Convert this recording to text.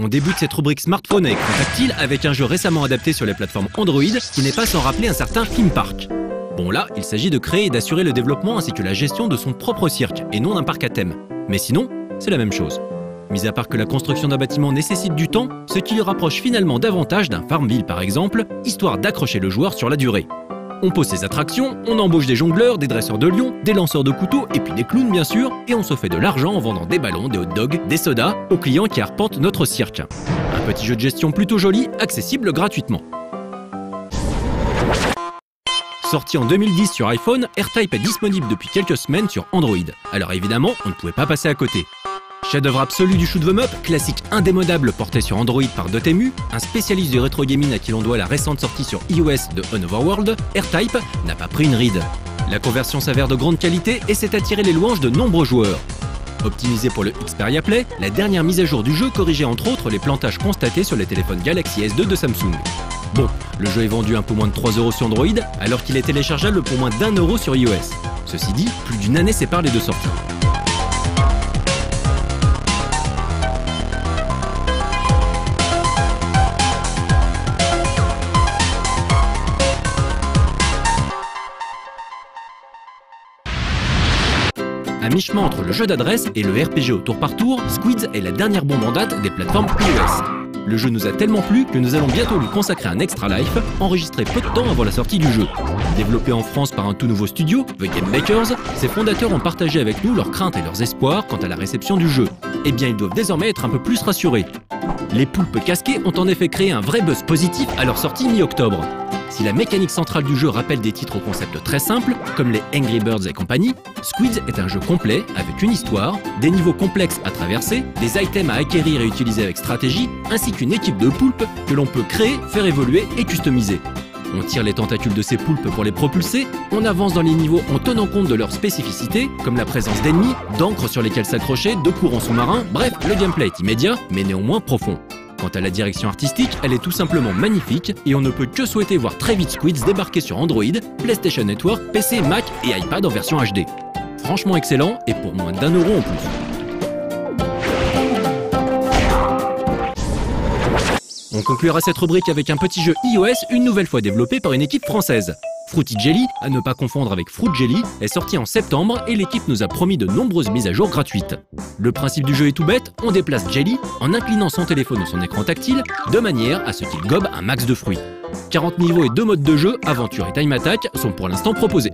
On débute cette rubrique smartphone à écran tactile avec un jeu récemment adapté sur les plateformes Android qui n'est pas sans rappeler un certain theme park. Bon là, il s'agit de créer et d'assurer le développement ainsi que la gestion de son propre cirque et non d'un parc à thème. Mais sinon, c'est la même chose. Mis à part que la construction d'un bâtiment nécessite du temps, ce qui le rapproche finalement davantage d'un Farmville par exemple, histoire d'accrocher le joueur sur la durée. On pose ses attractions, on embauche des jongleurs, des dresseurs de lions, des lanceurs de couteaux et puis des clowns bien sûr, et on se fait de l'argent en vendant des ballons, des hot dogs, des sodas aux clients qui arpentent notre cirque. Un petit jeu de gestion plutôt joli, accessible gratuitement. Sorti en 2010 sur iPhone, AirType est disponible depuis quelques semaines sur Android. Alors évidemment, on ne pouvait pas passer à côté. Chef-d'œuvre absolu du shoot 'em up, classique indémodable porté sur Android par Dotemu, un spécialiste du rétro gaming à qui l'on doit la récente sortie sur iOS de Another World, AirType n'a pas pris une ride. La conversion s'avère de grande qualité et s'est attiré les louanges de nombreux joueurs. Optimisé pour le Xperia Play, la dernière mise à jour du jeu corrigeait entre autres les plantages constatés sur les téléphones Galaxy S2 de Samsung. Bon, le jeu est vendu un peu moins de 3 € sur Android, alors qu'il est téléchargeable pour moins d'1 € sur iOS. Ceci dit, plus d'une année sépare les deux sorties. À mi-chemin entre le jeu d'adresse et le RPG au tour par tour, Squids est la dernière bombe en date des plateformes iOS. Le jeu nous a tellement plu que nous allons bientôt lui consacrer un extra life, enregistré peu de temps avant la sortie du jeu. Développé en France par un tout nouveau studio, The Game Makers, ses fondateurs ont partagé avec nous leurs craintes et leurs espoirs quant à la réception du jeu. Eh bien, ils doivent désormais être un peu plus rassurés. Les poulpes casqués ont en effet créé un vrai buzz positif à leur sortie mi-octobre. Si la mécanique centrale du jeu rappelle des titres au concept très simple, comme les Angry Birds et compagnie, Squids est un jeu complet avec une histoire, des niveaux complexes à traverser, des items à acquérir et utiliser avec stratégie, ainsi qu'une équipe de poulpes que l'on peut créer, faire évoluer et customiser. On tire les tentacules de ces poulpes pour les propulser, on avance dans les niveaux en tenant compte de leurs spécificités, comme la présence d'ennemis, d'encres sur lesquelles s'accrocher, de courants sous-marins, bref, le gameplay est immédiat, mais néanmoins profond. Quant à la direction artistique, elle est tout simplement magnifique et on ne peut que souhaiter voir très vite Squids débarquer sur Android, PlayStation Network, PC, Mac et iPad en version HD. Franchement excellent et pour moins d'1 € en plus. On conclura cette rubrique avec un petit jeu iOS une nouvelle fois développé par une équipe française. Fruity Jelly, à ne pas confondre avec Fruit Jelly, est sorti en septembre et l'équipe nous a promis de nombreuses mises à jour gratuites. Le principe du jeu est tout bête, on déplace Jelly en inclinant son téléphone ou son écran tactile de manière à ce qu'il gobe un max de fruits. 40 niveaux et 2 modes de jeu, aventure et time attack, sont pour l'instant proposés.